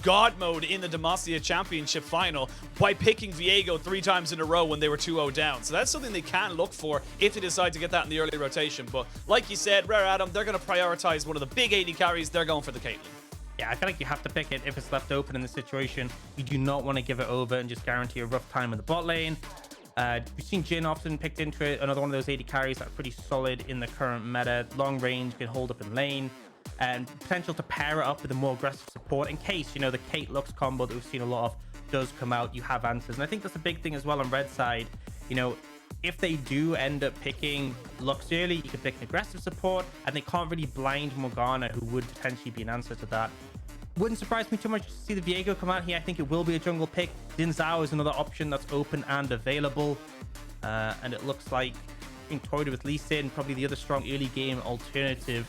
god mode in the Demacia Championship final by picking Viego 3 times in a row when they were 2-0 down. So that's something they can look for if they decide to get that in the early rotation. But like you said, Rare Adam, they're going to prioritize one of the big AD carries. They're going for the Caitlyn. Yeah, I feel like you have to pick it if it's left open in the situation. You do not want to give it over and just guarantee a rough time in the bot lane. We've seen Jhin often picked into it. Another one of those AD carries that's pretty solid in the current meta. Long range, can hold up in lane. And potential to pair it up with a more aggressive support in case, the Kate Lux combo that we've seen a lot of does come out. You have answers. And I think that's a big thing as well on red side. If they do end up picking Lux early, you can pick an aggressive support, and they can't really blind Morgana, who would potentially be an answer to that. Wouldn't surprise me too much to see the Viego come out here. I think it will be a jungle pick. Xin Zhao is another option that's open and available. And it looks like being toyed with Lee Sin, probably the other strong early game alternative.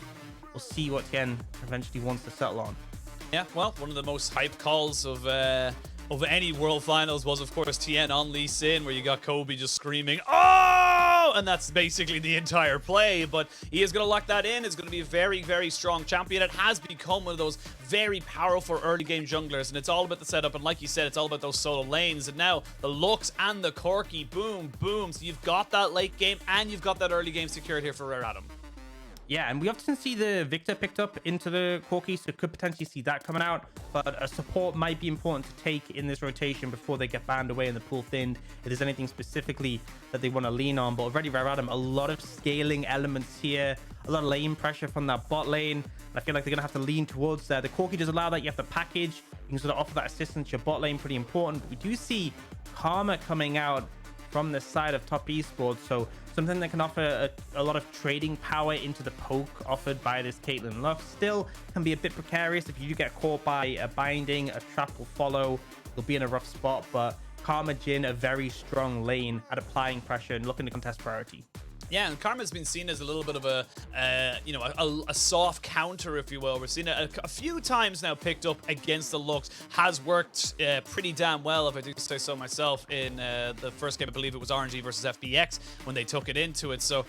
We'll see what Tian eventually wants to settle on. Yeah, well, one of the most hype calls of any World Finals was, of course, Tian on Lee Sin, where you got Kobe just screaming, "Oh!" And that's basically the entire play. But he is going to lock that in. It's going to be a very, very strong champion. It has become one of those very powerful early game junglers, and it's all about the setup. And like you said, it's all about those solo lanes. And now the Lux and the Corki, boom, boom. So you've got that late game, and you've got that early game secured here for Rare Adam. Yeah, and we often see the Viktor picked up into the Corki, so could potentially see that coming out. But a support might be important to take in this rotation before they get banned away and the pool thinned, if there's anything specifically that they want to lean on. But already Rare Adam, a lot of scaling elements here, a lot of lane pressure from that bot lane. I feel like they're going to have to lean towards that. The Corki does allow that. You have to package. You can sort of offer that assistance. Your bot lane, pretty important. But we do see Karma coming out from the side of top esports, so something that can offer a lot of trading power into the poke offered by this Caitlyn Lux. Still can be a bit precarious if you do get caught by a binding. A trap will follow. You'll be in a rough spot, but Karma Jhin, a very strong lane at applying pressure and looking to contest priority. Yeah, and Karma's been seen as a little bit of a soft counter, if you will. We've seen it a few times now picked up against the Lux. Has worked pretty damn well, if I do say so myself, in the first game. I believe it was RNG versus FBX when they took it into it. So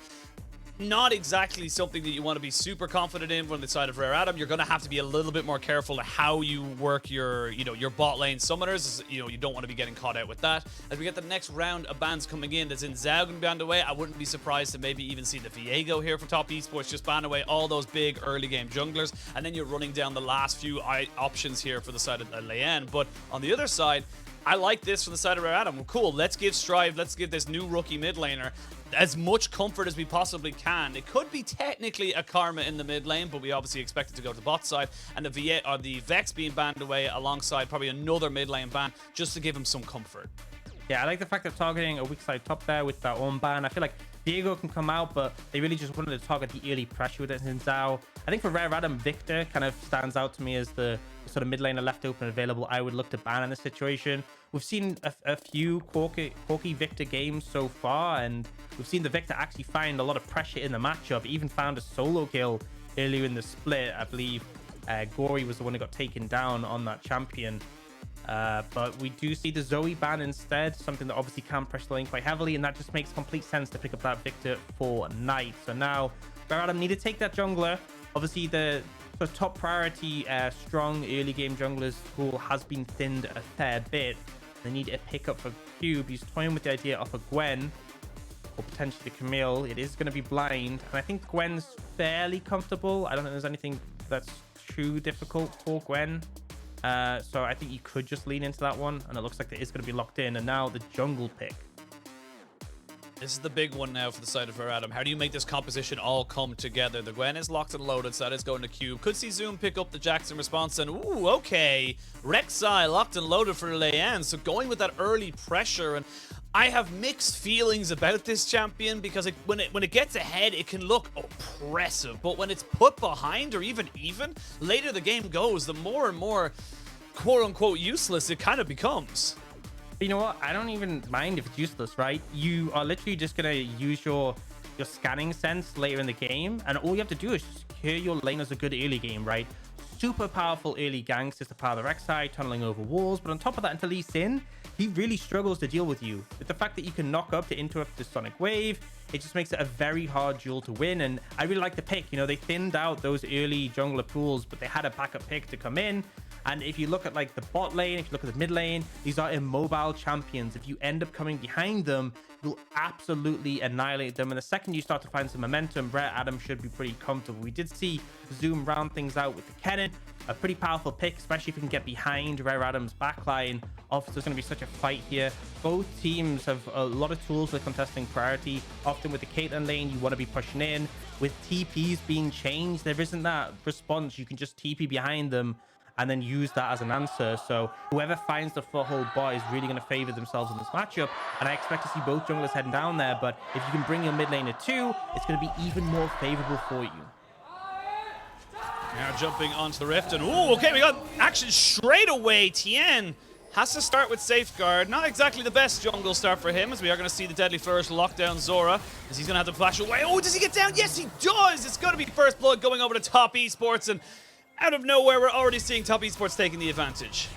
not exactly something that you want to be super confident in from the side of Rare Adam. You're going to have to be a little bit more careful how you work your bot lane summoners. You don't want to be getting caught out with that. As we get the next round of bans coming in, that's in Zhao going to be banned away. I wouldn't be surprised to maybe even see the Viego here for top esports, just ban away all those big early game junglers, and then you're running down the last few options here for the side of Leyan. But on the other side, I like this from the side of Rare Adam. Well, cool, let's give Strive, let's give this new rookie mid laner as much comfort as we possibly can. It could be technically a Karma in the mid lane, but we obviously expect it to go to the bot side, and the Vex being banned away alongside probably another mid lane ban, just to give him some comfort. Yeah, I like the fact that targeting a weak side top there with that Ornn ban. I feel like Viego can come out, but they really just wanted to target the early pressure with it in Zhao. I think for Rare Adam, Viktor kind of stands out to me as the sort of mid laner left open available. I would look to ban in this situation. We've seen a few Corki Viktor games so far, and we've seen the Viktor actually find a lot of pressure in the matchup. Even found a solo kill earlier in the split. I believe Gory was the one who got taken down on that champion. But we do see the Zoe ban instead, something that obviously can pressure the lane quite heavily, and that just makes complete sense to pick up that Viktor for Knight. So now Rare Adam need to take that jungler. Obviously the sort of top priority strong early game junglers pool has been thinned a fair bit. They need a pickup for Cube. He's toying with the idea of a Gwen or potentially Camille. It is going to be blind, and I think Gwen's fairly comfortable. I don't think there's anything that's too difficult for Gwen. So I think you could just lean into that one, and it looks like it is going to be locked in. And now the jungle pick. This is the big one now for the side of Rare Adam. How do you make this composition all come together? The Gwen is locked and loaded, so that is going to Cube. Could see Zoom pick up the Jackson response, and ooh, okay. Rek'Sai locked and loaded for Leyan, so going with that early pressure. And I have mixed feelings about this champion, because when it gets ahead, it can look oppressive. But when it's put behind, or even later the game goes, the more and more quote-unquote useless it kind of becomes. You know what? I don't even mind if it's useless, right? You are literally just going to use your scanning sense later in the game, and all you have to do is secure your lane as a good early game, right? Super powerful early ganks is the power of the Rek'Sai, tunneling over walls, but on top of that, until he's in, he really struggles to deal with you. With the fact that you can knock up to interrupt the Sonic Wave, it just makes it a very hard duel to win, and I really like the pick. They thinned out those early jungler pools, but they had a backup pick to come in, And if you look at like the bot lane, if you look at the mid lane, these are immobile champions. If you end up coming behind them, you'll absolutely annihilate them. And the second you start to find some momentum, Rare Adam should be pretty comfortable. We did see Zoom round things out with the Kennen, a pretty powerful pick, especially if you can get behind Rare Adam's backline. Often there's going to be such a fight here. Both teams have a lot of tools for contesting priority. Often with the Caitlyn lane, you want to be pushing in. With TPs being changed, there isn't that response. You can just TP behind them and then use that as an answer. So whoever finds the foothold bot is really going to favor themselves in this matchup. And I expect to see both junglers heading down there. But if you can bring your mid laner too, it's going to be even more favorable for you. Now jumping onto the rift, and ooh, okay, we got action straight away. Tian has to start with Safeguard. Not exactly the best jungle start for him, as we are going to see the Deadly Flourish lock down Zorah, as he's going to have to flash away. Oh, does he get down? Yes, he does! It's going to be first blood going over to Top Esports, and out of nowhere, we're already seeing Top Esports taking the advantage.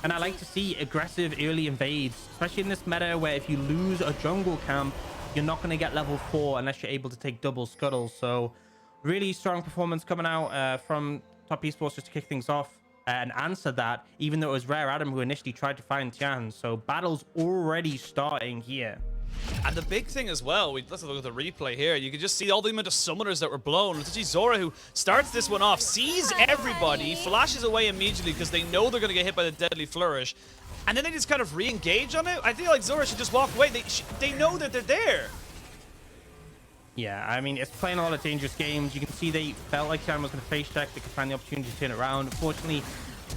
And I like to see aggressive early invades, especially in this meta where if you lose a jungle camp, you're not going to get level 4 unless you're able to take double scuttles. So really strong performance coming out from Top Esports just to kick things off and answer that, even though it was Rare Adam who initially tried to find Tian. So battle's already starting here. And the big thing as well, let's look at the replay here. You can just see all the amount of summoners that were blown. Let's see Zorah, who starts this one off, sees everybody, flashes away immediately because they know they're going to get hit by the Deadly Flourish. And then they just kind of re-engage on it. I feel like Zorah should just walk away. They know that they're there. Yeah, I mean, it's playing a lot of dangerous games. You can see they felt like Tian was going to face check. They could find the opportunity to turn it around. Unfortunately,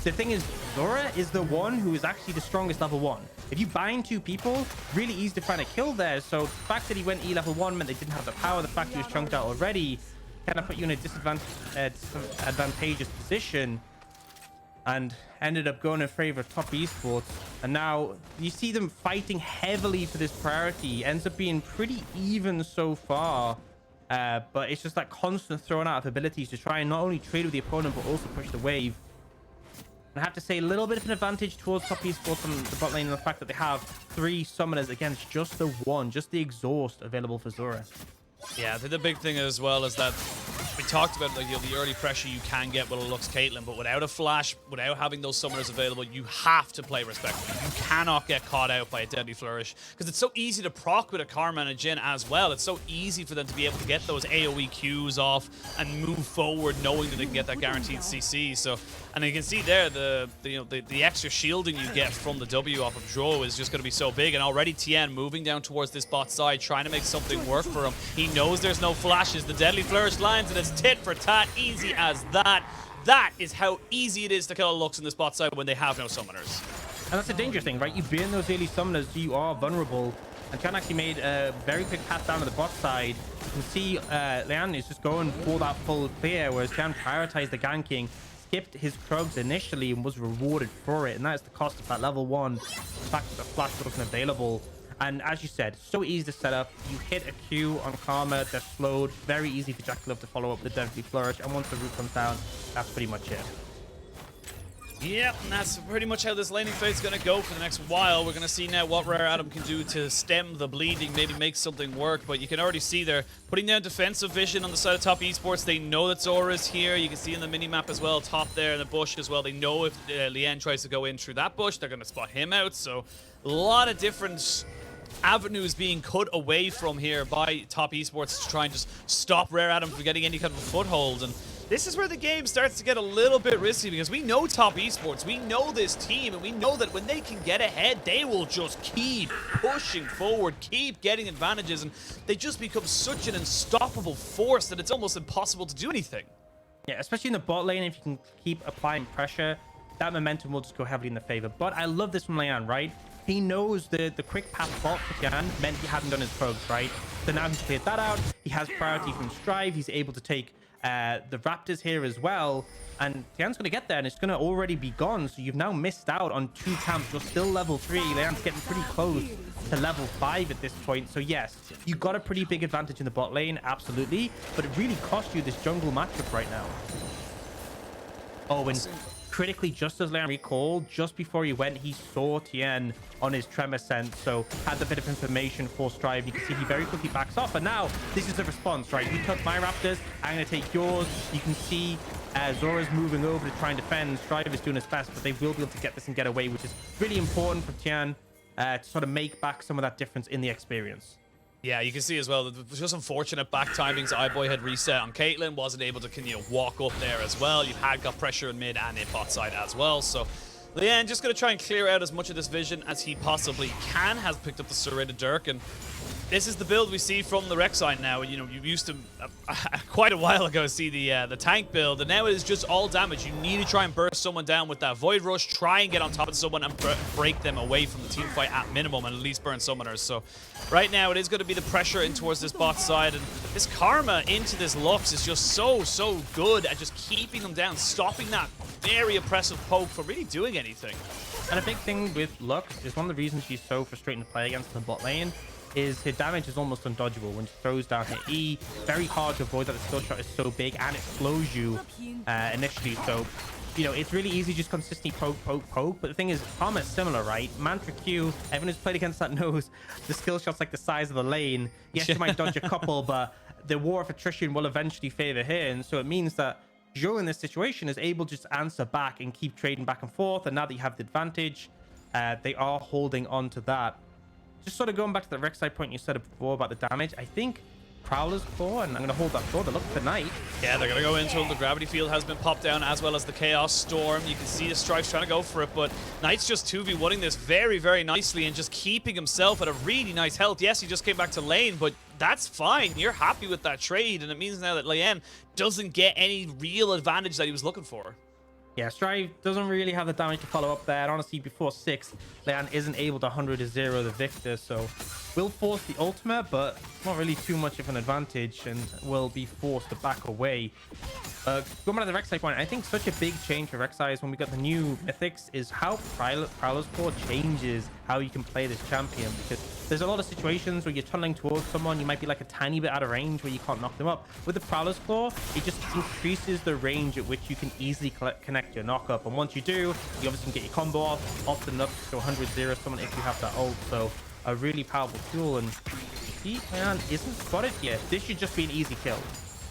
the thing is, Zorah is the one who is actually the strongest level 1. If you bind 2 people, really easy to find a kill there. So the fact that he went E level 1 meant they didn't have the power. The fact he was chunked out already kind of put you in a disadvantageous position, and ended up going in favor of Top Esports. And now you see them fighting heavily for this priority. Ends up being pretty even so far. But it's just that constant throwing out of abilities to try and not only trade with the opponent, but also push the wave. I have to say a little bit of an advantage towards Top Esports on the bot lane, and the fact that they have 3 summoners against just the 1, just the exhaust available for Zorah. Yeah, the big thing as well is that we talked about like, the early pressure you can get with a Lux Caitlyn, but without a flash, without having those summoners available, you have to play respectfully. You cannot get caught out by a Deadly Flourish, because it's so easy to proc with a Karma and a Jhin as well. It's so easy for them to be able to get those AoE Qs off and move forward knowing that they can get that guaranteed CC. So, and you can see there the extra shielding you get from the W off of Zhuo is just going to be so big. And already Tian moving down towards this bot side, trying to make something work for him. He knows there's no flashes. The Deadly Flourish lands, and it's tit for tat, easy as that. That is how easy it is to kill a Lux in this bot side when they have no summoners. And that's a dangerous thing, right? You burn those early summoners, you are vulnerable. And Tian actually made a very quick path down to the bot side. You can see Leyan is just going for that full clear, whereas Tian prioritized the ganking, skipped his Krugs initially, and was rewarded for it. And that is the cost of that level 1. The fact that the flash wasn't available. And as you said, so easy to set up. You hit a Q on Karma, they're slowed. Very easy for JackeyLove to follow up with the Deadly Flourish. And once the root comes down, that's pretty much it. Yep, and that's pretty much how this laning phase is going to go for the next while. We're going to see now what Rare Adam can do to stem the bleeding, maybe make something work. But you can already see they're putting down defensive vision on the side of Top Esports. They know that Zorah is here. You can see in the mini-map as well, top there in the bush as well. They know if Leyan tries to go in through that bush, they're going to spot him out. So a lot of different avenues being cut away from here by Top Esports to try and just stop Rare Adam from getting any kind of a foothold. And this is where the game starts to get a little bit risky, because we know Top Esports, we know this team, and we know that when they can get ahead, they will just keep pushing forward, keep getting advantages, and they just become such an unstoppable force that it's almost impossible to do anything. Yeah, especially in the bot lane, if you can keep applying pressure, that momentum will just go heavily in the favor. But I love this from Leyan, right? He knows the quick path bot for Tian meant he hadn't done his probes, right? So now he's cleared that out. He has priority from Strive. He's able to take the Raptors here as well. And Tian's going to get there, and it's going to already be gone. So you've now missed out on 2 camps. You're still level 3. Leyan's getting pretty close to level 5 at this point. So yes, you got a pretty big advantage in the bot lane, absolutely. But it really cost you this jungle matchup right now. Oh, and critically, just as Leyan recalled, just before he went, he saw Tian on his tremor sense, so had the bit of information for Strive. You can see he very quickly backs off, and now this is the response, right? You took my Raptors, I'm going to take yours. You can see Zorah's moving over to try and defend. Strive is doing his best, but they will be able to get this and get away, which is really important for Tian to sort of make back some of that difference in the experience. Yeah, you can see as well that it was just unfortunate back timings. iBoy had reset on Caitlyn, wasn't able to walk up there as well. You had got pressure in mid and in bot side as well. So Leyan just going to try and clear out as much of this vision as he possibly can. Has picked up the serrated Dirk, and this is the build we see from the Rek'Sai now. You know, you used to quite a while ago see the tank build, and now it is just all damage. You need to try and burst someone down with that Void Rush, try and get on top of someone and break them away from the team fight at minimum, and at least burn summoners. So right now it is going to be the pressure in towards this bot side, and this Karma into this Lux is just so good at just keeping them down, stopping that very oppressive poke for really doing anything. And a big thing with Lux is one of the reasons she's so frustrating to play against the bot lane is her damage is almost undodgeable when she throws down her E. Very hard to avoid that the skill shot is so big, and it slows you initially. So, you know, it's really easy just consistently poke. But the thing is, Karma is similar, right? Mantra Q, everyone who's played against that knows the skill shot's like the size of the lane. Yes, you might dodge a couple, but the war of attrition will eventually favor her. And so it means that Zhuo in this situation is able to just answer back and keep trading back and forth. And now that you have the advantage, they are holding on to that. Just sort of going back to the Rek'Sai point you said before about the damage, I think Prowler's Claw, and I'm going to hold that thought. They look for Knight. Yeah, they're going to go into him. The Gravity Field has been popped down, as well as the Chaos Storm. You can see the Strife's trying to go for it, but Knight's just 2v1ing this very nicely and just keeping himself at a really nice health. Yes, he just came back to lane, but that's fine. You're happy with that trade, and it means now that Leyan doesn't get any real advantage that he was looking for. Yeah, Strive doesn't really have the damage to follow up there. And honestly, before 6, Leyan isn't able to 100-0 the Viktor, so will force the ultimate, but not really too much of an advantage, and will be forced to back away. Going back to the Rek'Sai point, I think such a big change for Rek'Sai is when we got the new mythics is how Prowler's Claw changes how you can play this champion, because there's a lot of situations where you're tunneling towards someone, you might be like a tiny bit out of range where you can't knock them up. With the Prowler's Claw, it just increases the range at which you can easily connect your knock up, and once you do, you obviously can get your combo off, often up to 100-0 someone if you have that ult. So a really powerful tool, and you see, man, isn't spotted yet. This should just be an easy kill.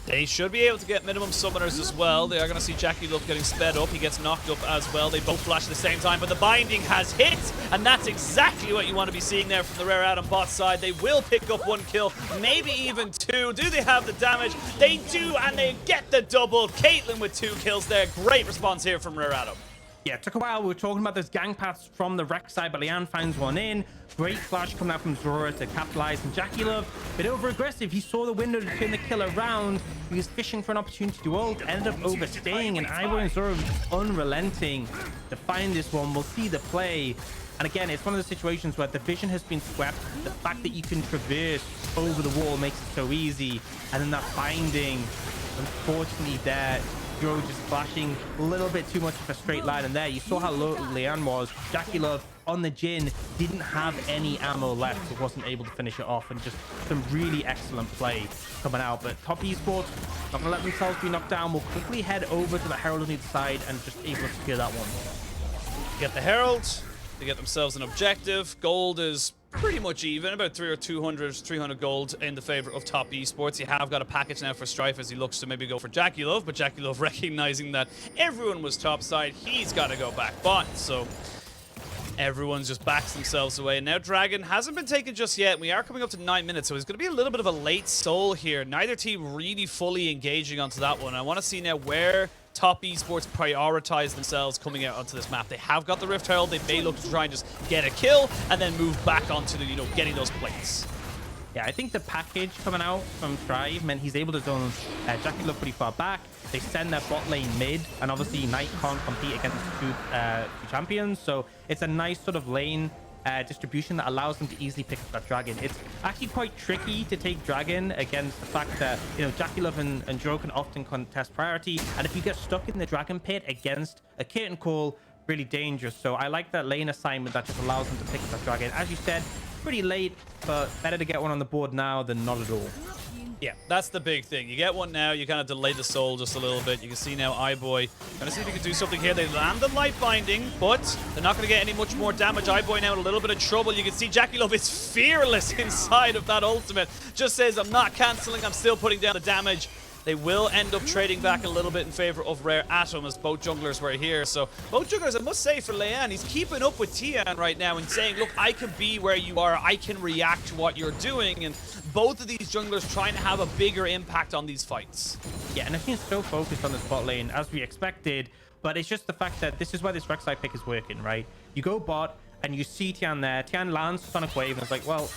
They should be able to get minimum summoners as well. They are going to see JackeyLove getting sped up. He gets knocked up as well. They both flash at the same time, but the binding has hit, and that's exactly what you want to be seeing there from the Rare Adam bot side. They will pick up 1 kill, maybe even 2. Do they have the damage? They do, and they get the double. Caitlyn with 2 kills there. Great response here from Rare Adam. Yeah, it took a while. We were talking about those gang paths from the Rek'Sai, but Leyan finds one in. Great flash coming out from Zorah to capitalize. And JackeyLove, a bit over-aggressive. He saw the window to turn the kill around. He was fishing for an opportunity to ult. Ended up overstaying. And iBoy and Zorah unrelenting to find this one. We'll see the play. And again, it's one of the situations where the vision has been swept. The fact that you can traverse over the wall makes it so easy. And then that binding, unfortunately, there. Zhuo just flashing a little bit too much of a straight line, and there you saw how low Leyan was. JackeyLove on the Jhin didn't have any ammo left, so wasn't able to finish it off, and just some really excellent play coming out. But top esports not gonna let themselves be knocked down. We'll quickly head over to the Herald on either side and just able to secure that one. Get the Herald. They get themselves an objective. Gold is pretty much even, about 300 gold in the favor of top esports. You have got a package now for Strife as he looks to maybe go for JackeyLove, but JackeyLove recognizing that everyone was top side, he's got to go back bot. So everyone's just backs themselves away. And now Dragon hasn't been taken just yet. We are coming up to 9 minutes, so it's going to be a little bit of a late soul here. Neither team really fully engaging onto that one. I want to see now where top esports prioritize themselves coming out onto this map. They have got the Rift Herald. They may look to try and just get a kill and then move back onto the, getting those plates. Yeah, I think the package coming out from Strive meant he's able to zone JackeyLove pretty far back. They send their bot lane mid, and obviously Knight can't compete against two champions, so it's a nice sort of lane distribution that allows them to easily pick up that Dragon. It's actually quite tricky to take Dragon against the fact that, JackeyLove and Zhuo can often contest priority, and if you get stuck in the Dragon pit against a Curtain Call, really dangerous. So I like that lane assignment that just allows them to pick up that Dragon. As you said, pretty late, but better to get one on the board now than not at all. Yeah, that's the big thing. You get one now, you kind of delay the soul just a little bit. You can see now iBoy gonna see if he can do something here. They land the light binding, but they're not gonna get any much more damage. iBoy now in a little bit of trouble. You can see JackeyLove is fearless inside of that ultimate. Just says, I'm not canceling, I'm still putting down the damage. They will end up trading back a little bit in favor of Rare Atom as both junglers were here. So both junglers, I must say, for Leyan, he's keeping up with Tian right now and saying, look, I can be where you are. I can react to what you're doing. And both of these junglers trying to have a bigger impact on these fights. Yeah, and I think he's so focused on the bot lane as we expected. But it's just the fact that this is why this Rek'Sai pick is working, right? You go bot and you see Tian there. Tian lands Sonic Wave and it's like, well,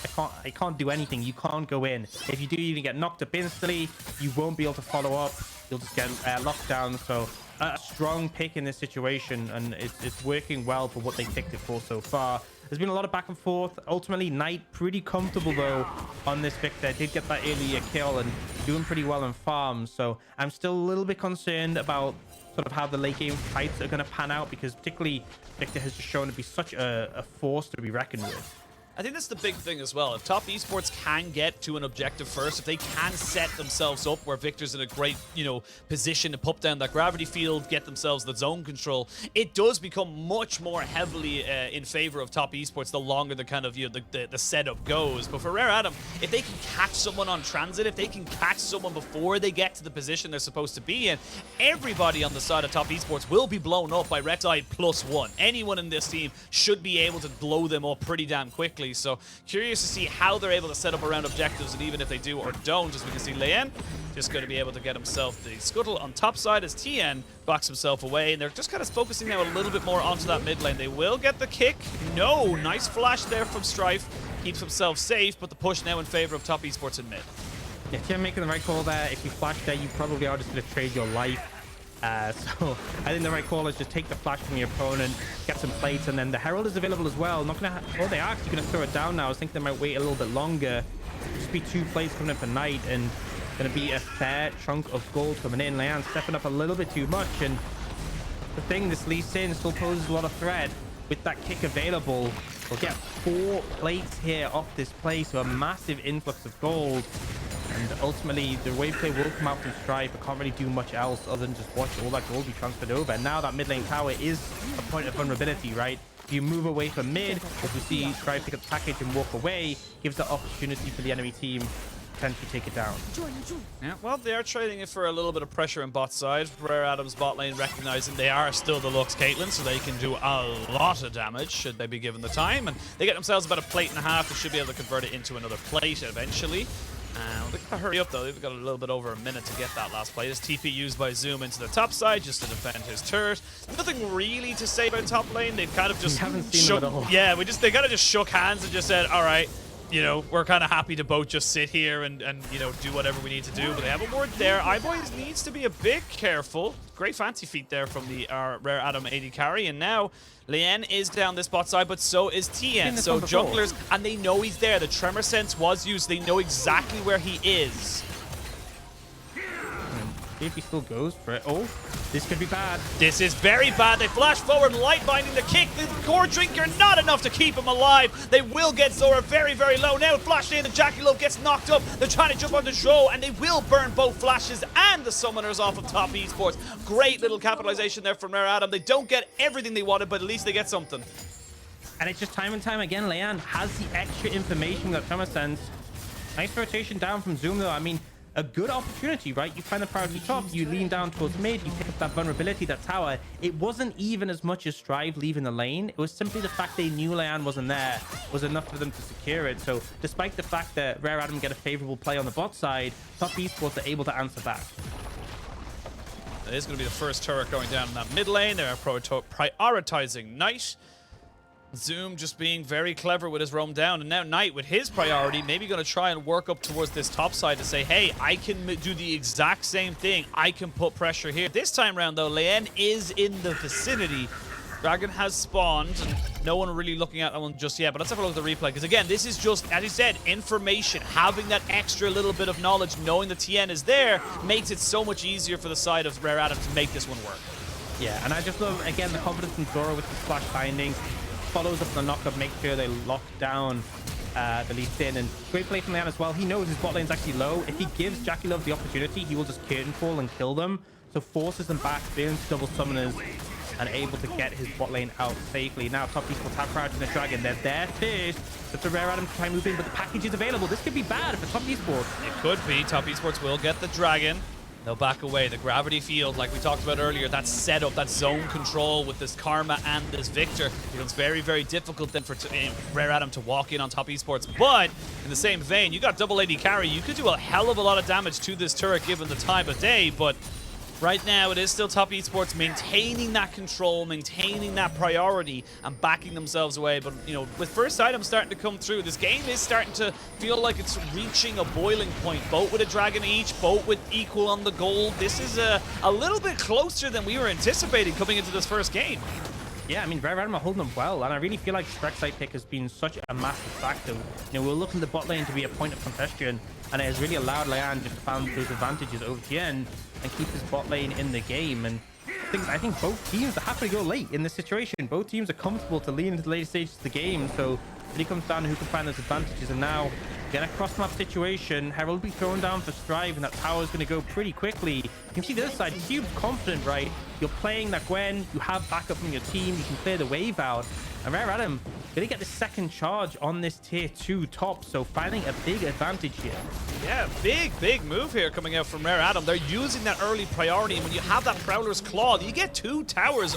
I can't do anything. You can't go in. If you do, you get knocked up instantly. You won't be able to follow up. You'll just get locked down. So a strong pick in this situation, and it's working well for what they picked it for so far. There's been a lot of back and forth. Ultimately, Knight pretty comfortable though on this Viktor. Did get that earlier kill and doing pretty well in farms. So I'm still a little bit concerned about sort of how the late game fights are going to pan out, because particularly Viktor has just shown to be such a force to be reckoned with. I think that's the big thing as well. If top esports can get to an objective first, if they can set themselves up where Viktor's in a great, position to put down that gravity field, get themselves the zone control, it does become much more heavily in favor of top esports the longer the kind of, the setup goes. But for Rare Atom, if they can catch someone on transit, if they can catch someone before they get to the position they're supposed to be in, everybody on the side of top esports will be blown up by Rek'Sai +1. Anyone in this team should be able to blow them up pretty damn quickly. So curious to see how they're able to set up around objectives, and even if they do or don't, as we can see Leyan just going to be able to get himself the scuttle on top side as Tian backs himself away, and they're just kind of focusing now a little bit more onto that mid lane. They will get the kick. No, nice flash there from Strife. Keeps himself safe, but the push now in favor of top esports in mid. Yeah, Tian making the right call there. If you flash there, you probably are just going to trade your life. So I think the right call is just take the flash from your opponent, get some plates, and then the Herald is available as well. Not gonna oh, they are actually gonna throw it down now. I was thinking they might wait a little bit longer. Just be 2 plates coming in for Knight, and gonna be a fair chunk of gold coming in. Leyan stepping up a little bit too much, and the thing, this Lee Sin still poses a lot of threat with that kick available. We'll get 4 plates here off this play, so a massive influx of gold. And ultimately, the wave play will come out from Strife, but can't really do much else other than just watch all that gold be transferred over. And now that mid lane tower is a point of vulnerability, right? If you move away from mid, if we see Strife pick up the package and walk away, gives the opportunity for the enemy team to potentially take it down. Yeah, well, they are trading it for a little bit of pressure on bot side. Rare Atom's bot lane recognizing they are still the Lux Caitlyn, so they can do a lot of damage should they be given the time. And they get themselves about a plate and a half. They should be able to convert it into another plate eventually. They gotta hurry up though. They've got a little bit over a minute to get that last plate. This TP used by Zoom into the top side just to defend his turret. Nothing really to say about top lane. They've kind of just shook. Yeah, they kind of just shook hands and just said, all right, we're kind of happy to both just sit here and do whatever we need to do. But they have a word there. iBoy needs to be a bit careful. Great fancy feat there from the Rare Atom AD carry. And now Leyan is down this bot side, but so is Tian. So junglers, and they know he's there. The Tremor Sense was used. They know exactly where he is. See if he still goes for it. Oh, this could be bad. This is very bad. They flash forward, light binding the kick. The core drinker, not enough to keep him alive. They will get Zorah very, very low. Now flash in, and JackeyLove gets knocked up. They're trying to jump onto Zhuo, and they will burn both flashes and the summoners off of top esports. Great little capitalization there from Rare Atom. They don't get everything they wanted, but at least they get something. And it's just time and time again, Leyan has the extra information that Tremor Sense. Nice rotation down from Zoom, though. I mean, a good opportunity, right? You find the priority top, you lean down towards mid, you pick up that vulnerability, that tower. It wasn't even as much as Strive leaving the lane. It was simply the fact they knew Leyan wasn't there was enough for them to secure it. So despite the fact that Rare Atom get a favorable play on the bot side, top esports are able to answer back. It is going to be the first turret going down in that mid lane. They're prioritizing Knight. Zoom just being very clever with his roam down, and now Knight with his priority maybe going to try and work up towards this top side to say, hey, I can do the exact same thing. I can put pressure here. This time around though, Leyan is in the vicinity. Dragon has spawned, and no one really looking at that one just yet, but let's have a look at the replay, because again, this is just, as he said, information. Having that extra little bit of knowledge, knowing the Tian is there, makes it so much easier for the side of Rare Atom to make this one work. Yeah, and I just love, again, the confidence in Zorah with the splash binding. Follows up the knockup, make sure they lock down the Lee Sin, and great play from Leyan as well. He knows his bot lane's actually low. If he gives JackeyLove the opportunity, he will just curtain fall and kill them. So forces them back, burns double summoners, and able to get his bot lane out safely. Now top esports have priority in the Dragon. They're there first. That's a Rare Atom to try and move in, but the package is available. This could be bad for top esports. It could be. Top esports will get the Dragon. They'll back away. The gravity field, like we talked about earlier, that setup, that zone control with this Karma and this Viktor, becomes very, very difficult then for Rare Adam to walk in on top esports. But in the same vein, you got double AD carry. You could do a hell of a lot of damage to this turret given the time of day, but right now, it is still top esports maintaining that control, maintaining that priority, and backing themselves away. But, you know, with first items starting to come through, this game is starting to feel like it's reaching a boiling point. Both with a dragon each, both with equal on the gold. This is a little bit closer than we were anticipating coming into this first game. Yeah, I mean, Rare Adam are holding them well, and I really feel like Rek'Sai pick has been such a massive factor. You know, we're looking at the bot lane to be a point of contention, and it has really allowed Leyan just to find those advantages over Tian and keep his bot lane in the game. And I think both teams are happy to go late in this situation. Both teams are comfortable to lean into the later stages of the game, so it really comes down to who can find those advantages. And now, in a cross-map situation, Herald will be thrown down for Strive, and that tower is going to go pretty quickly. You can see the other side, Cube's confident, right? You're playing that Gwen, you have backup from your team, you can clear the wave out. And Rare Adam gonna get the second charge on this tier 2 top, so finding a big advantage here. Yeah, big move here coming out from Rare Adam. They're using that early priority, and when you have that Prowler's Claw, you get 2 towers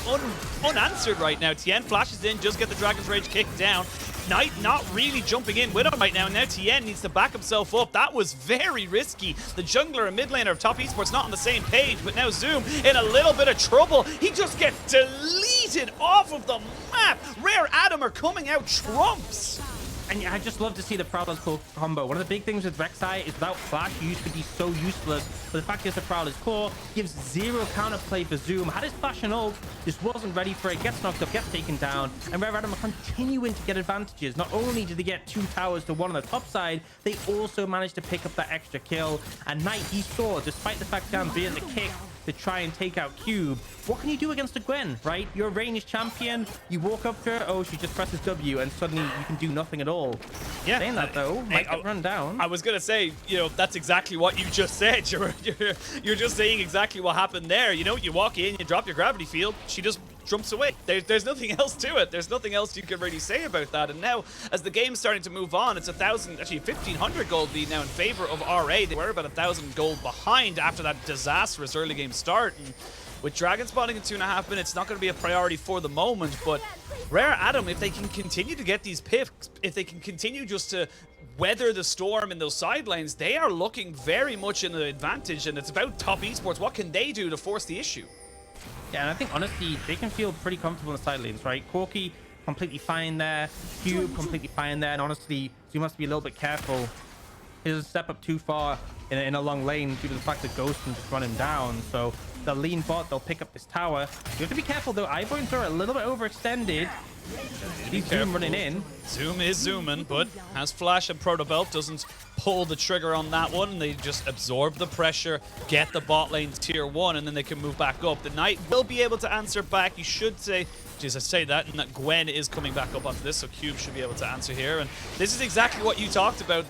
unanswered right now. Tian flashes in, just get the Dragon's Rage kicked down. Knight not really jumping in with him right now. Now Tian needs to back himself up. That was very risky. The jungler and mid laner of top esports not on the same page, but now Zoom in a little bit of trouble. He just gets deleted off of the map. Rare Adam are coming out trumps. And yeah, I just love to see the Prowler's Claw combo. One of the big things with Rek'Sai is without Flash, you used to be so useless. But the fact is the Prowler's Claw gives 0 counterplay for Zoom. Had his Flash and ult, just wasn't ready for it. Gets knocked up, gets taken down. And Rare Adam are continuing to get advantages. Not only did they get 2 towers to 1 on the top side, they also managed to pick up that extra kill. And Knight, he saw, despite the fact down being the kick to try and take out Cube, what can you do against a Gwen, right? You're a ranged champion, you walk up to her, oh, she just presses W, and suddenly you can do nothing at all. Yeah. Saying that, though, might get run down. I was going to say, you know, that's exactly what you just said. You're just saying exactly what happened there. You know, you walk in, you drop your gravity field, she just jumps away. There's nothing else to it. There's nothing else you can really say about that. And now, as the game's starting to move on, it's 1,500 gold lead now in favor of RA. They were about 1,000 gold behind after that disastrous early game start. And with Dragon spawning in 2.5 minutes, it's not going to be a priority for the moment. But Rare Adam, if they can continue to get these picks, if they can continue just to weather the storm in those side lanes, they are looking very much in the advantage. And it's about top esports. What can they do to force the issue? Yeah, and I think, honestly, they can feel pretty comfortable in the side lanes, right? Corki, completely fine there. Cube, completely fine there. And honestly, you must be a little bit careful. He doesn't step up too far in a long lane due to the fact that Ghost can just run him down. So they'll lean bot, they'll pick up this tower. You have to be careful, though. iBoy and Zorah are a little bit overextended. He's Zoom running in. Zoom is zooming, but has Flash and Proto Belt, doesn't pull the trigger on that one. They just absorb the pressure, get the bot lane tier 1, and then they can move back up. The Knight will be able to answer back. You should say, jeez, I say that, and that Gwen is coming back up onto this, so Cube should be able to answer here. And this is exactly what you talked about,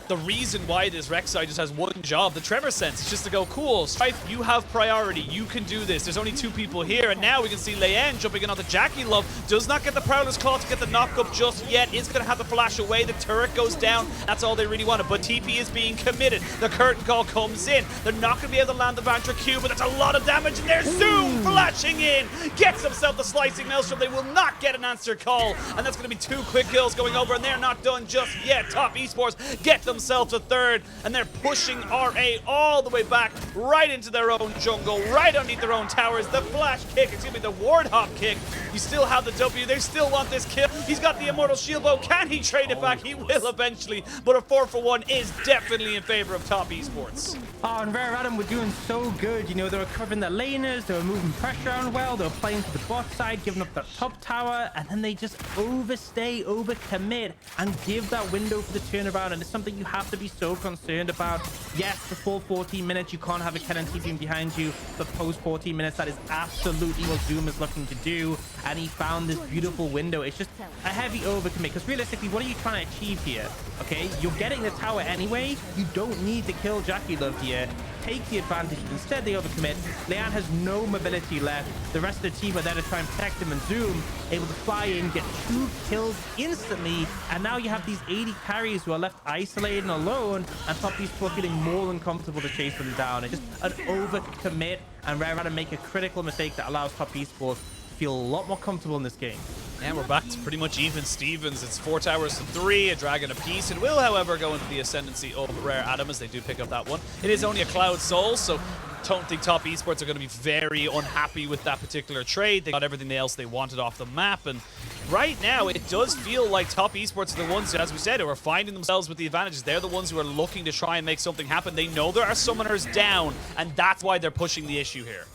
the reason why this Rek'Sai just has one job, the Tremor Sense. It's just to go, cool, Strife, you have priority. You can do this. There's only 2 people here. And now we can see Leyan jumping in onto JackeyLove. Does not get the Prowler's Claw to get the knock up just yet. Is going to have the flash away. The turret goes down. That's all they really wanted. But TP is being committed. The curtain call comes in. They're not going to be able to land the Vantra Q, but that's a lot of damage. And there's Zoom flashing in. Gets himself the Slicing Maelstrom. They will not get an answer call. And that's going to be 2 quick kills going over. And they're not done just yet. Top Esports get themselves a third, and they're pushing RA all the way back right into their own jungle, right underneath their own towers. The flash kick, excuse me, the ward hop kick. You still have the W. They still want this kill. He's got the Immortal Shield Bow. Can he trade it back? He will eventually, but a 4-for-1 is definitely in favor of top esports. Oh, and Rare Adam were doing so good. You know, they were covering the laners, they were moving pressure around well, they were playing to the bot side, giving up that top tower, and then they just overstay, overcommit, and give that window for the turnaround. And it's something you have to be so concerned about. Yes, before 14 minutes, you can't have a Kennen TPing behind you, but post 14 minutes, that is absolutely what Zoom is looking to do. And he found this beautiful window. It's just a heavy overcommit, because realistically, what are you trying to achieve here? Okay, you're getting the tower anyway. You don't need to kill JackeyLove here. take the advantage. Instead, they overcommit. Leyan has no mobility left. The rest of the team are there to try and protect him, and Zoom able to fly in, get 2 kills instantly. And now you have these AD carries who are left isolated and alone, and top people are feeling more than comfortable to chase them down. It's just an overcommit, and Rare make a critical mistake that allows top esports to feel a lot more comfortable in this game. And we're back to pretty much even Stevens. It's 4 towers to 3, a dragon apiece. It will, however, go into the ascendancy of Rare Adam as they do pick up that one. It is only a Cloud Soul, so don't think top esports are going to be very unhappy with that particular trade. They got everything else they wanted off the map, and right now it does feel like top esports are the ones, as we said, who are finding themselves with the advantages. They're the ones who are looking to try and make something happen. They know there are summoners down, and that's why they're pushing the issue here.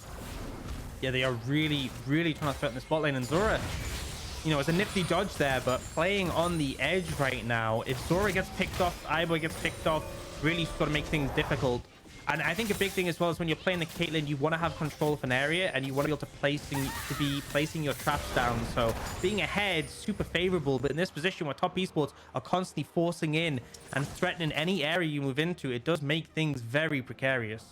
Yeah, they are really, really trying to threaten the spot lane, and Zorah, you know, it's a nifty dodge there, but playing on the edge right now. If Zorah gets picked off, iBoy gets picked off, really sort of make things difficult. And I think a big thing as well is when you're playing the Caitlyn, you want to have control of an area, and you want to be able to be placing your traps down. So being ahead, super favorable. But in this position where top esports are constantly forcing in and threatening any area you move into, it does make things very precarious.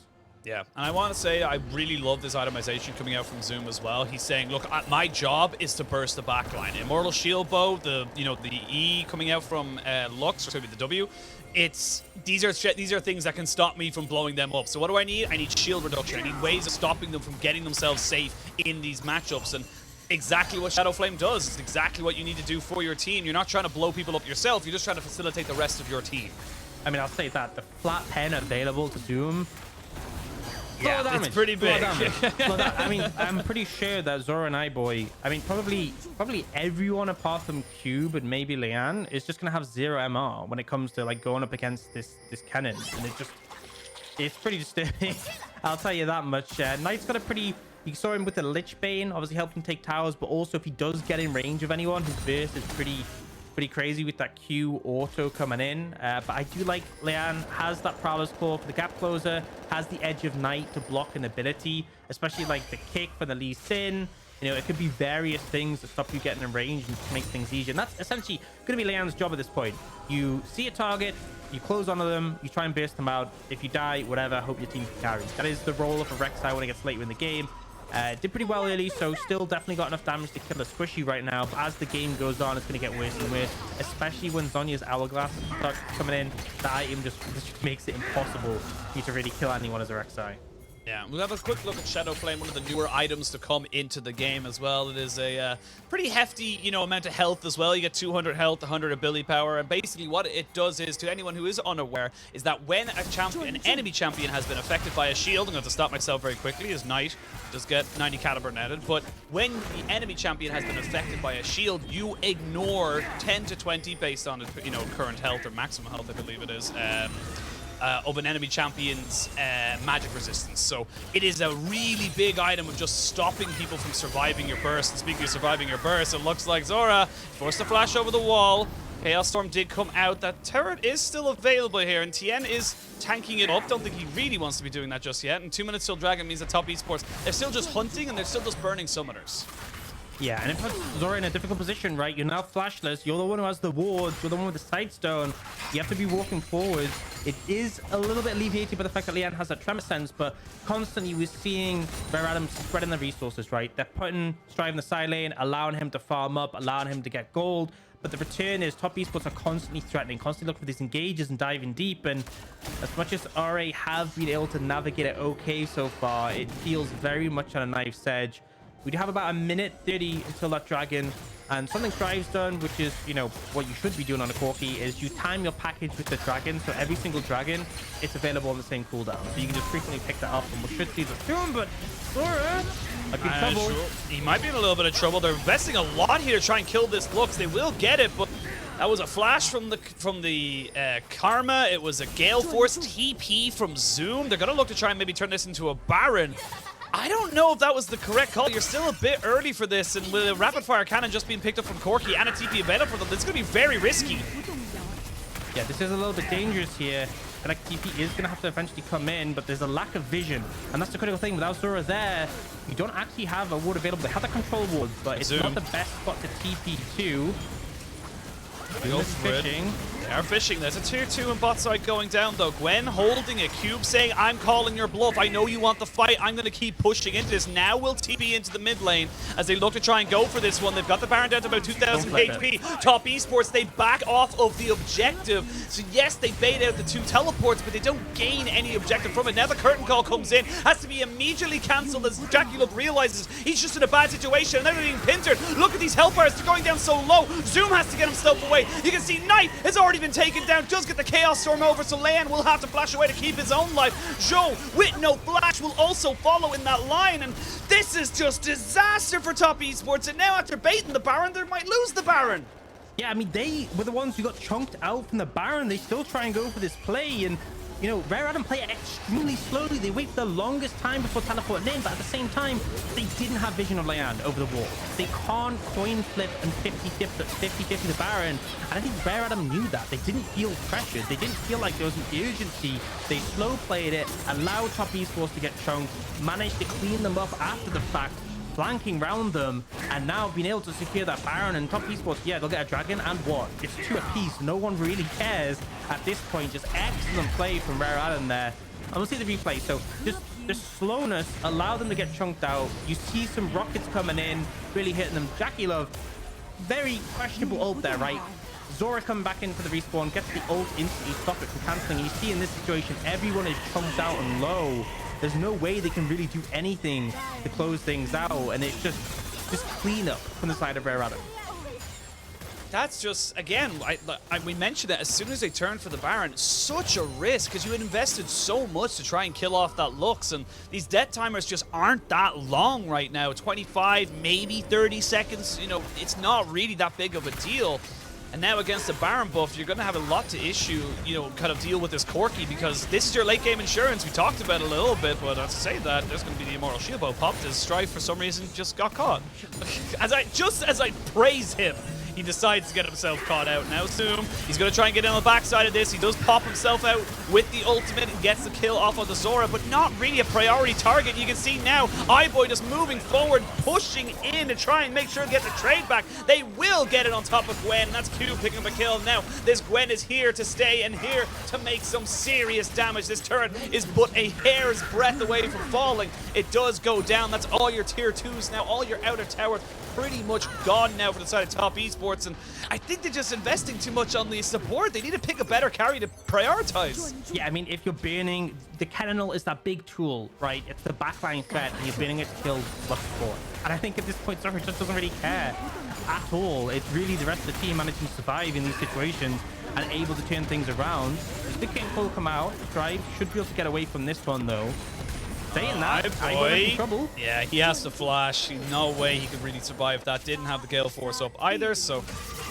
Yeah, and I want to say I really love this itemization coming out from Zoom as well. He's saying, look, my job is to burst the backline. Immortal Shield Bow, the E coming out from Lux, or sorry, the W. These are things that can stop me from blowing them up. So what do I need? I need shield reduction. I need ways of stopping them from getting themselves safe in these matchups. And exactly what Shadow Flame does. It's exactly what you need to do for your team. You're not trying to blow people up yourself. You're just trying to facilitate the rest of your team. I mean, I'll say that the flat pen available to Zoom, yeah, it's pretty big. I mean, I'm pretty sure that Zorah and iBoy, I mean, probably everyone apart from Cube and maybe Leyan is just gonna have 0 MR when it comes to like going up against this Kennen, and it's pretty disturbing. I'll tell you that much. Knight's got a pretty. You saw him with the Lich Bane, obviously helped him take towers, but also if he does get in range of anyone, his burst is pretty crazy with that Q auto coming in. But I do like Leyan has that prowess claw for the gap closer, has the edge of night to block an ability, especially like the kick for the Lee Sin. You know, it could be various things to stop you getting in range and to make things easier. And that's essentially going to be Leyan's job at this point. You see a target, you close onto them, you try and burst them out. If you die, whatever, hope your team can carry. That is the role of a Rek'Sai when it gets later in the game. Did pretty well early, so still definitely got enough damage to kill a squishy right now. But as the game goes on, it's going to get worse and worse, especially when Zhonya's Hourglass starts coming in. That item just makes it impossible for you to really kill anyone as a Rek'Sai. Yeah, we'll have a quick look at Shadow Flame, one of the newer items to come into the game as well. It is a pretty hefty, amount of health as well. You get 200 health, 100 ability power, and basically what it does is, to anyone who is unaware, is that when an enemy champion has been affected by a shield, I'm going to stop myself very quickly, as Knight does get 90 caliber netted, but when the enemy champion has been affected by a shield, you ignore 10 to 20 based on current health or maximum health, I believe it is. Of an enemy champion's magic resistance. So it is a really big item of just stopping people from surviving your burst. And speaking of surviving your burst, it looks like Zorah forced a flash over the wall. Chaos Storm did come out. That turret is still available here, and Tian is tanking it up. Don't think he really wants to be doing that just yet. And 2 minutes till Dragon means that top esports, they're still just hunting and they're still just burning summoners. Yeah, and it puts Zorah in a difficult position, right? You're now flashless. You're the one who has the wards. You're the one with the Sightstone. You have to be walking forward. It is a little bit alleviated by the fact that Leyan has that Tremor Sense, but constantly we're seeing Rare Adam spreading the resources, right? They're striving the side lane, allowing him to farm up, allowing him to get gold. But the return is top esports are constantly threatening, constantly looking for these engages and diving deep. And as much as RA have been able to navigate it okay so far, it feels very much on a knife's edge. We do have about 1:30 until that dragon, and something Strive's done, which is, what you should be doing on a Corki, is you time your package with the dragon, so every single dragon, it's available on the same cooldown. So you can just frequently pick that up, and we should see the soon, but Zorah might be in trouble. Sure. He might be in a little bit of trouble. They're investing a lot here to try and kill this Lux. They will get it, but that was a flash from the Karma. It was a Gale Force TP from Zoom. They're going to look to try and maybe turn this into a Baron. I don't know if that was the correct call. You're still a bit early for this, and with a rapid fire cannon just being picked up from Corki and a TP available for them, it's going to be very risky. Yeah, this is a little bit dangerous here. And like TP is going to have to eventually come in, but there's a lack of vision, and that's the critical thing. Without Zorah there, you don't actually have a ward available. They have the control ward, but it's not the best spot to TP to. Fishing. They are fishing. There's a tier 2 in bot side going down, though. Gwen holding a cube, saying, I'm calling your bluff. I know you want the fight. I'm going to keep pushing into this. Now we'll TP into the mid lane as they look to try and go for this one. They've got the Baron down to about 2,000 HP. Top Esports, they back off of the objective. So yes, they bait out the 2 teleports, but they don't gain any objective from it. Now the curtain call comes in. Has to be immediately cancelled as JackeyLove realizes he's just in a bad situation. And they're being pintered. Look at these health bars. They're going down so low. Zoom has to get himself away. You can see Knight has already been taken down. Does get the Chaos Storm over, so Leyan will have to flash away to keep his own life. Zhuo, with no flash, will also follow in that line. And this is just disaster for Top Esports. And now after baiting the Baron, they might lose the Baron. Yeah, I mean, they were the ones who got chunked out from the Baron. They still try and go for this play. And you know, Rare Adam play it extremely slowly. They wait for the longest time before teleporting in, but at the same time, they didn't have vision of Leyan over the wall. They can't coin flip and 50-50 the Baron. And I think Rare Adam knew that. They didn't feel pressured. They didn't feel like there was an urgency. They slow played it, allowed Top Esports to get chunked, managed to clean them up after the fact, flanking round them, and now being able to secure that Baron. And Top Esports, yeah, they'll get a dragon, and what? It's 2 apiece. No one really cares at this point. Just excellent play from Rare Adam there. And we'll see the replay. So just the slowness allowed them to get chunked out. You see some rockets coming in, really hitting them. JackeyLove, very questionable ult there, right? Zorah coming back in for the respawn, gets the ult instantly, stop it from cancelling. And you see in this situation, everyone is chunked out and low. There's no way they can really do anything to close things out, and it's just cleanup from the side of Rare Adam. That's just, again, we mentioned that as soon as they turned for the Baron, such a risk, because you had invested so much to try and kill off that Lux, and these death timers just aren't that long right now. 25, maybe 30 seconds, you know, it's not really that big of a deal. And now against the Baron buff, you're going to have a lot to issue, you know, kind of deal with this Corki, because this is your late game insurance. We talked about it a little bit, but to say that, there's going to be the Immortal Shield Bow popped as Strife for some reason just got caught. Just as I praise him, he decides to get himself caught out. Now Zoom, he's going to try and get in on the backside of this. He does pop himself out with the ultimate and gets the kill off of the Zorah, but not really a priority target. You can see now iBoy just moving forward, pushing in to try and make sure to get the trade back. They will get it on top of Gwen, and that's Q picking up a kill. Now this Gwen is here to stay and here to make some serious damage. This turret is but a hair's breadth away from falling. It does go down. That's all your tier 2s now, all your outer tower pretty much gone now for the side of Top Esports, and I think they're just investing too much on the support. They need to pick a better carry to prioritize. Yeah, I mean, if you're burning, the Kennen is that big tool, right? It's the backline threat, and you're burning it to kill Lux 4. And I think at this point, Zorah just doesn't really care at all. It's really the rest of the team managing to survive in these situations and able to turn things around. The King will come out. Strive should be able to get away from this one, though. Saying that, iBoy in trouble. Yeah, he has to flash. No way he could really survive that. Didn't have the Gale Force up either, so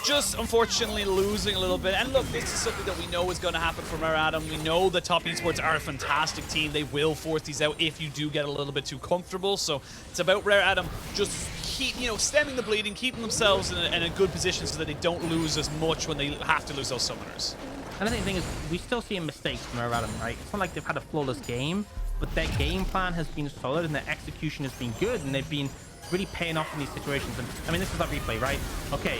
just unfortunately losing a little bit. And look, this is something that we know is going to happen from Rare Adam. We know that Top Esports are a fantastic team. They will force these out if you do get a little bit too comfortable. So it's about Rare Adam just keep, you know, stemming the bleeding, keeping themselves in a good position so that they don't lose as much when they have to lose those summoners. And I think the thing is, we still see mistakes from Rare Adam, right? It's not like they've had a flawless game, but their game plan has been solid and their execution has been good, and they've been really paying off in these situations. And I mean, this is that replay, right? Okay,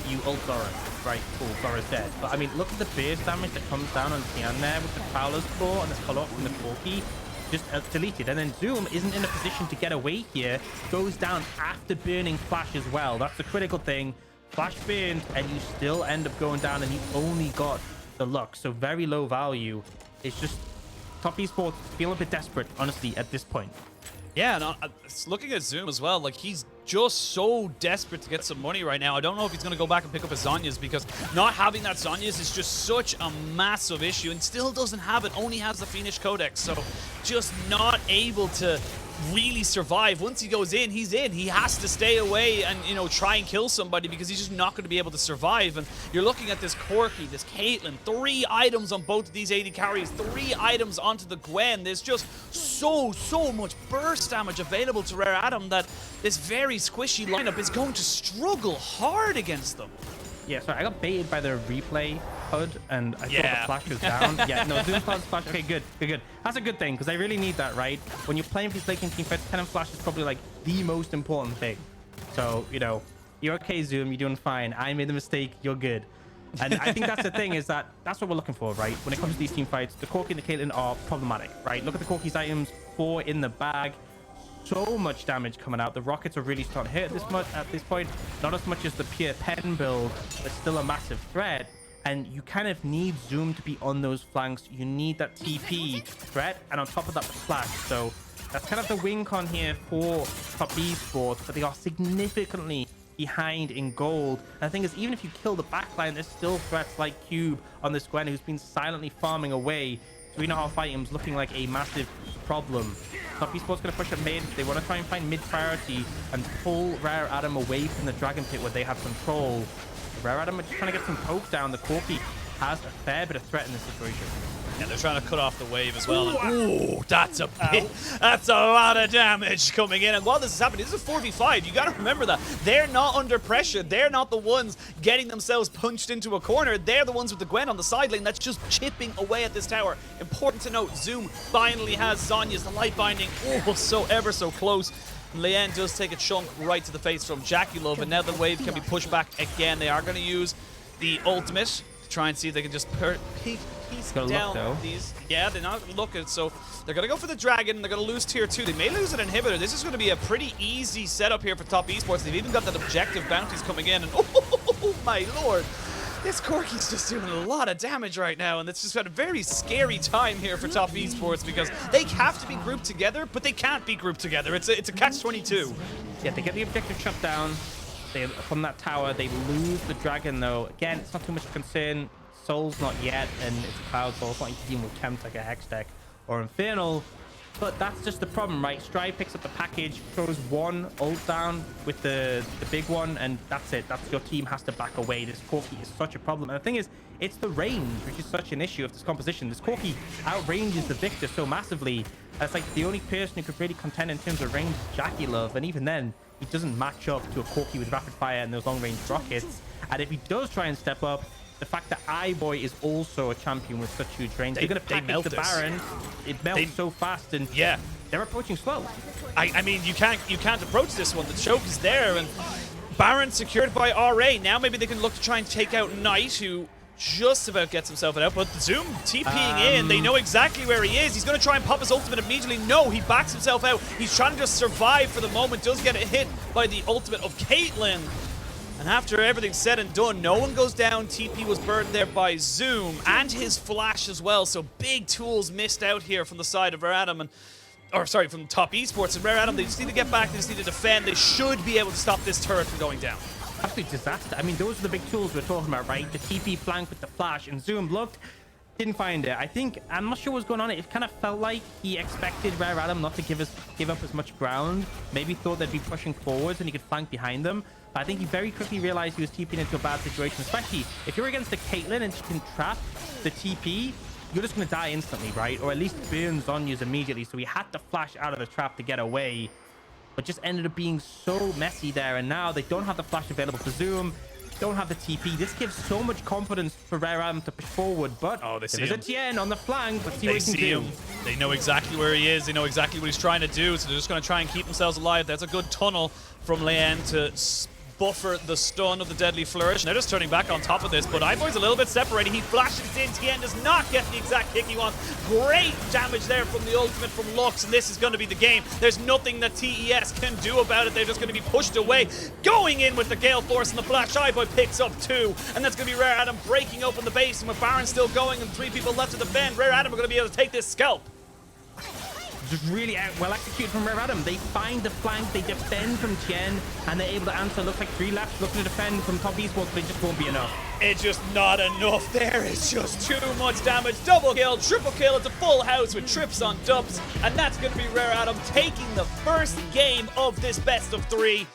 you ult Zorah, right? Cool, Zorah's dead. But I mean, look at the burst damage that comes down on Tian there with the Prowler's Claw and the follow-up from the Corki. Just deleted. And then Zoom isn't in a position to get away here. Goes down after burning Flash as well. That's the critical thing. Flash burned, and you still end up going down, and you only got the Lux. So very low value. It's just Top Esports feel a bit desperate, honestly, at this point. Yeah, and looking at Zoom as well, like he's just so desperate to get some money right now. I don't know if he's going to go back and pick up his Zhonya's, because not having that Zhonya's is just such a massive issue, and still doesn't have it, only has the Phoenix Codex, so just not able to really survive. Once he goes in, he's in. He has to stay away and, you know, try and kill somebody, because he's just not going to be able to survive. And you're looking at this Corki, this Caitlyn, 3 items on both of these AD carries, 3 items onto the Gwen. There's just so much burst damage available to Rare Adam that this very squishy lineup is going to struggle hard against them. Yeah, sorry, I got baited by the replay HUD, and I thought the flash was down. Yeah, no, Zoom plus flash. Okay, good. That's a good thing, because I really need that, right? When you're playing these late game team fights, Kennen flash is probably like the most important thing. So, you know, you're okay, Zoom. You're doing fine. I made the mistake. You're good. And I think that's the thing, is that's what we're looking for, right? When it comes to these team fights, the Corki and the Caitlyn are problematic, right? Look at the Corki's items, 4 in the bag. So much damage coming out. The rockets are really starting to hit at this point. Not as much as the pure pen build, but still a massive threat. And you kind of need Zoom to be on those flanks. You need that TP threat, and on top of that, the flash. So that's kind of the win con here for top esports, but they are significantly behind in gold. And the thing is, even if you kill the backline, there's still threats like Cube on this Gwen, who's been silently farming away. 3.5 items looking like a massive problem. Top esports going to push up mid. They want to try and find mid priority and pull Rare Adam away from the Dragon Pit where they have control. Rare Adam are just trying to get some poke down. The Corki has a fair bit of threat in this situation. Yeah, they're trying to cut off the wave as well. Ooh, that's a lot of damage coming in. And while this is happening, this is a 4v5. You got to remember that. They're not under pressure. They're not the ones getting themselves punched into a corner. They're the ones with the Gwen on the side lane that's just chipping away at this tower. Important to note, Zoom finally has Zhonya's the light binding. Oh, so ever so close. Leyan does take a chunk right to the face from JackeyLove, and now the wave can be pushed back again. They are going to use the ultimate to try and see if they can just piece down these. Yeah, they're not looking, so they're going to go for the dragon. They're going to lose tier 2. They may lose an inhibitor. This is going to be a pretty easy setup here for top esports. They've even got that objective bounties coming in, and oh my lord, this Corki's just doing a lot of damage right now, and it's just got a very scary time here for top esports because they have to be grouped together, but they can't be grouped together. It's a catch-22. Yeah, they get the objective shut down. From that tower, they lose the dragon though. Again, it's not too much of a concern. Soul's not yet, and it's a Cloud Soul. It's not like you will tempt like a Hex deck or Infernal. But that's just the problem, right? Stride picks up the package, throws one ult down with the big one, and that's it. That's your team has to back away. This Corki is such a problem. And the thing is, it's the range, which is such an issue of this composition. This Corki outranges the Viktor so massively. That's like the only person who could really contend in terms of range is JackeyLove, and even then, he doesn't match up to a Corki with rapid fire and those long-range rockets. And if he does try and step up, the fact that iBoy is also a champion with such huge range, they're going to package the Baron. It melts so fast, and yeah, they're approaching slow. I mean, you can't approach this one. The choke is there, and Baron secured by RA. Now maybe they can look to try and take out Knight, who just about gets himself out. But Zoom TPing in. They know exactly where he is. He's going to try and pop his ultimate immediately. No, he backs himself out. He's trying to just survive for the moment. Does get a hit by the ultimate of Caitlyn. And after everything's said and done, no one goes down. TP was burned there by Zoom and his flash as well. So big tools missed out here from the side of Rare Adam from top esports. And Rare Adam, they just need to get back. They just need to defend. They should be able to stop this turret from going down. Absolute disaster. I mean, those are the big tools we're talking about, right? The TP flank with the flash, and Zoom looked, didn't find it. I'm not sure what's going on. It kind of felt like he expected Rare Adam not to give up as much ground. Maybe thought they'd be pushing forwards and he could flank behind them. But I think he very quickly realized he was TPing into a bad situation, especially if you're against the Caitlyn and she can trap the TP, you're just going to die instantly, right? Or at least burn Zhonya's immediately. So he had to flash out of the trap to get away, but just ended up being so messy there. And now they don't have the flash available for Zoom, don't have the TP. This gives so much confidence for Rare Adam to push forward, but there's a Tian on the flank. Let's see what he can do. They know exactly where he is. They know exactly what he's trying to do, so they're just going to try and keep themselves alive. That's a good tunnel from Leyan to buffer the stun of the Deadly Flourish. And they're just turning back on top of this, but iBoy's a little bit separated. He flashes in. Tian does not get the exact kick he wants. Great damage there from the ultimate from Lux, and this is going to be the game. There's nothing that TES can do about it. They're just going to be pushed away. Going in with the Gale Force and the flash. iBoy picks up 2, and that's going to be Rare Adam breaking open the base, and with Baron still going and 3 people left to defend, Rare Adam are going to be able to take this scalp. Just really well executed from Rare Adam. They find the flank, they defend from Tian, and they're able to answer. Looks like 3 left looking to defend from top esports, but it just won't be enough. It's just not enough there. It's just too much damage. Double kill, triple kill. It's a full house with trips on dubs, and that's going to be Rare Adam taking the first game of this best of 3.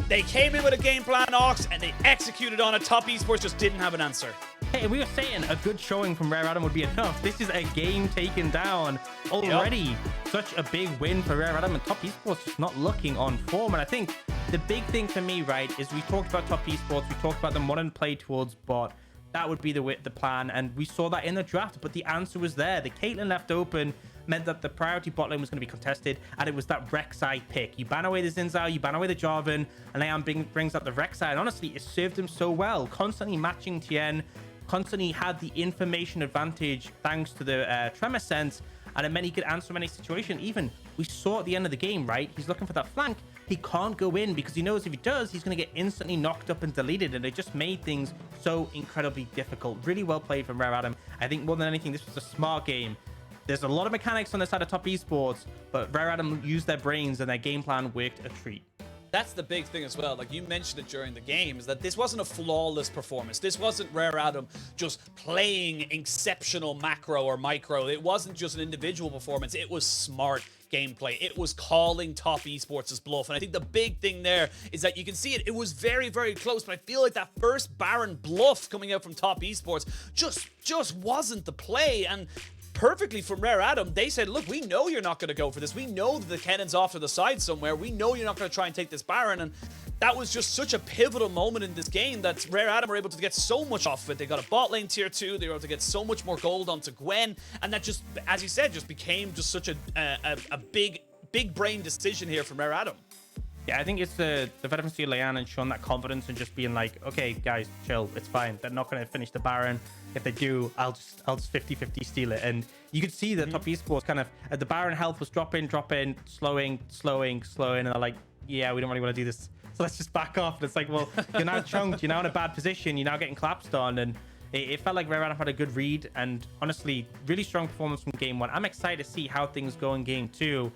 They came in with a game plan, Ox, and they executed on it. Top esports just didn't have an answer. Hey, we were saying a good showing from Rare Adam would be enough. This is a game taken down already. Yep. Such a big win for Rare Adam, and top esports just not looking on form. And I think the big thing for me, right, is we talked about top esports, we talked about them wanting to play towards bot. That would be the plan, and we saw that in the draft, but the answer was there. The Caitlyn left open. meant that the priority bot lane was going to be contested, and it was that Rek'Sai pick. You ban away the Xin Zhao, you ban away the Jarvan, and Leyan brings up the Rek'Sai, and honestly, it served him so well. Constantly matching Tian, constantly had the information advantage thanks to the Tremor Sense, and it meant he could answer any situation. Even we saw at the end of the game, right? He's looking for that flank. He can't go in because he knows if he does, he's going to get instantly knocked up and deleted. And it just made things so incredibly difficult. Really well played from Rare Adam. I think more than anything, this was a smart game. There's a lot of mechanics on the side of top esports, but Rare Adam used their brains and their game plan worked a treat. That's the big thing as well. Like you mentioned it during the game, is that this wasn't a flawless performance. This wasn't Rare Adam just playing exceptional macro or micro. It wasn't just an individual performance. It was smart gameplay. It was calling top esports' bluff. And I think the big thing there is that you can see it. It was very, very close. But I feel like that first Baron bluff coming out from top esports just wasn't the play. And perfectly from Rare Adam, they said, look, we know you're not going to go for this. We know that the Kennen's off to the side somewhere. We know you're not going to try and take this Baron. And that was just such a pivotal moment in this game that Rare Adam were able to get so much off of it. They got a bot lane tier 2. They were able to get so much more gold onto Gwen. And that just, as you said, just became just such a big brain decision here from Rare Adam. Yeah, I think it's the veterancy of Leyan and showing that confidence and just being like, okay, guys, chill, it's fine. They're not going to finish the Baron. If they do, I'll just 50-50 steal it. And you could see that top esports kind of, the Baron health was dropping, slowing, and they're like, yeah, we don't really want to do this. So let's just back off. And it's like, well, you're now chunked, you're now in a bad position, you're now getting collapsed on. And it felt like Rare Adam had a good read, and honestly, really strong performance from game 1. I'm excited to see how things go in game 2.